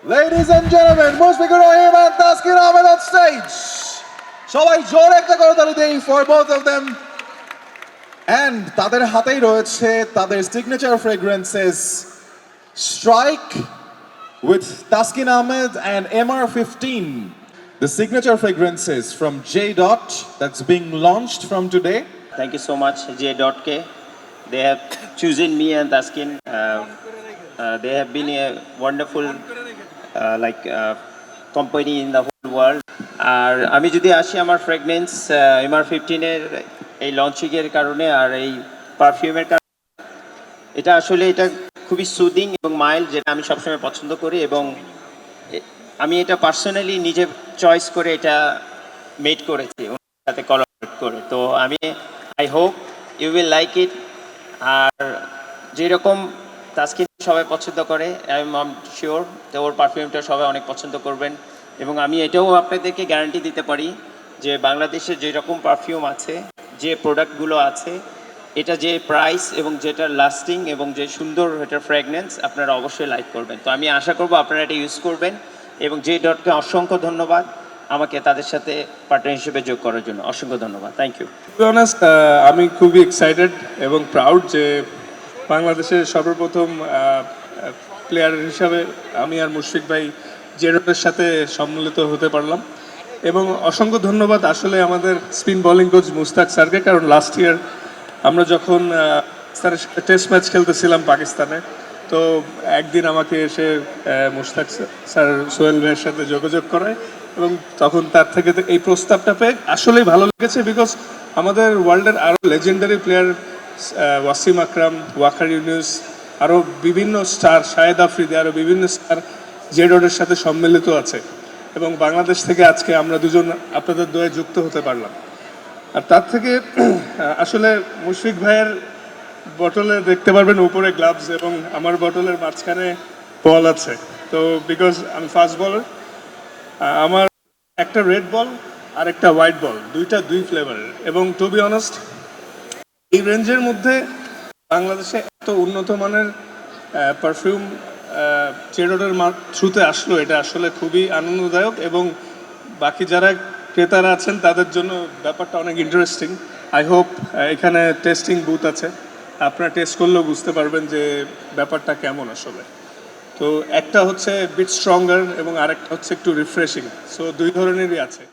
Ladies and gentlemen, Mushfiqur Rahim and Taskin Ahmed on stage. সবাই জোরে একটা করতালি দেই for both of them. And তাদের হাতেই রয়েছে তাদের signature fragrances Strike with Taskin Ahmed and MR15. The signature fragrances from J. Dot that's being launched from today. Thank you so much, J. K. They have chosen me and Taskin. They have been a wonderful company in the whole world. আর আমি যদি আসি আমার fragrance MR15-এর এই লঞ্চিংয়ের কারণে আর এই পারফিউমের কারণে, এটা খুবই সুদিং এবং মাইল্ড, যেটা আমি সবসময় পছন্দ করি, এবং আমি এটা পার্সোনালি নিজে চয়েস করে এটা মেড করেছি ওনার সাথে কোলাবরেট করে। তো I hope you will like it. আর যেরকম তাসকিন সবাই পছন্দ করে, আই এম শিওর যে ওর পারফিউমটা সবাই অনেক পছন্দ করবেন। এবং আমি এটাও আপনাদেরকে গ্যারান্টি দিতে পারি যে বাংলাদেশে যেরকম পারফিউম আছে, যে প্রোডাক্টগুলো আছে, এটা যে প্রাইস এবং যেটা লাস্টিং এবং যে সুন্দর এটার ফ্র্যাগনেন্স, আপনারা অবশ্যই লাইক করবেন। তো আমি আশা করব আপনারা এটা ইউজ করবেন। এবং J. Dotকে অসংখ্য ধন্যবাদ আমাকে তাদের সাথে পার্টনার হিসেবে যোগ করার জন্য। অসংখ্য ধন্যবাদ। Thank you. To be honest, আমি খুবই এক্সাইটেড এবং প্রাউড যে বাংলাদেশের সর্বপ্রথম প্লেয়ার হিসাবে আমি আর মুশফিক ভাই J. Dot'ের সাথে সম্মিলিত হতে পারলাম। এবং অসংখ্য ধন্যবাদ আসলে আমাদের স্পিন বোলিং কোচ মুস্তাক স্যারকে, কারণ লাস্ট ইয়ার আমরা যখন স্যারের সাথে টেস্ট ম্যাচ খেলতেছিলাম পাকিস্তানে, তো একদিন আমাকে এসে মুস্তাক স্যার সোহেল ভাইয়ের সাথে যোগাযোগ করায়, এবং তখন তার থেকে এই প্রস্তাবটা পেয়ে আসলেই ভালো লেগেছে। বিকজ আমাদের ওয়ার্ল্ডের আরও লেজেন্ডারি প্লেয়ার ওয়াসিম আকরাম, ওয়াকার ইউনুস, আরও বিভিন্ন স্টার, শাহেদ আফ্রিদি, আরও বিভিন্ন স্টার J. Dot'ের সাথে সম্মিলিত আছে। এবং বাংলাদেশ থেকে আজকে আমরা দুজন আপনাদের দোয়ায় যুক্ত হতে পারলাম। আর তার থেকে আসলে মুশফিক ভাইয়ের বটলে দেখতে পারবেন উপরে গ্লাভস, এবং আমার বটলের মাঝখানে বল আছে। তো বিকজ আমি ফাস্ট বলার, আমার একটা রেড বল আর একটা হোয়াইট বল, দুই ফ্লেভারের। এবং টু বি অনেস্ট, এই রেঞ্জের মধ্যে বাংলাদেশে এত উন্নত মানের পারফিউম J. Dot'ের থ্রুতে আসলো, এটা আসলে খুবই আনন্দদায়ক। এবং বাকি যারা ক্রেতারা আছেন তাদের জন্য ব্যাপারটা অনেক ইন্টারেস্টিং। আই হোপ এখানে টেস্টিং বুথ আছে, আপনারা টেস্ট করলেও বুঝতে পারবেন যে ব্যাপারটা কেমন আসলে। তো একটা হচ্ছে বিট স্ট্রঙ্গার এবং আরেকটা হচ্ছে একটু রিফ্রেশিং, সো দুই ধরনেরই আছে।